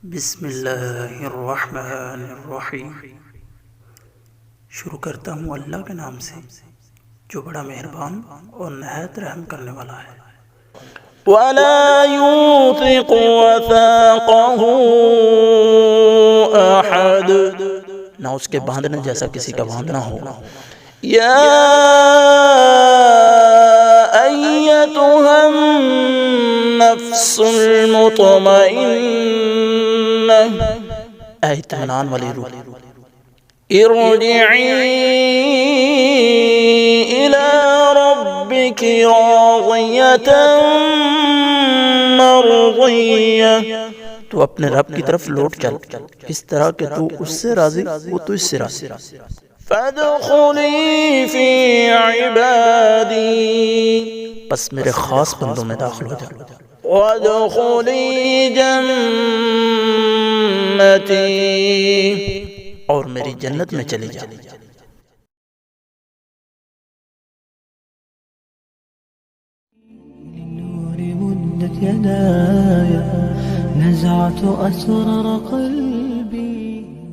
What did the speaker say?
بسم اللہ الرحمن الرحیم۔ شروع کرتا ہوں اللہ کے نام سے جو بڑا مہربان اور نہایت رحم کرنے والا ہے۔ وَلَا يُوثِقُ وَثَاقَهُ أَحَدٌ، نہ اس کے باندھنے جیسا کسی کا باندھنا ہو۔ یا ایتها النفس المطمئنہ، اے اطمینان والی روح، ارجعی الی ربک راضیۃ مرضیہ، تو اپنے رب کی طرف لوٹ چل، اس طرح کہ تو اس سے راضی وہ تو اس سے راضی۔ فادخلی فی عبادی، پس میرے خاص بندوں میں داخل ہو جا، وادخلی جنتی، اور میری جنت میں چلی جا۔ للنور مدت يداي، نزعت أسرار قلبي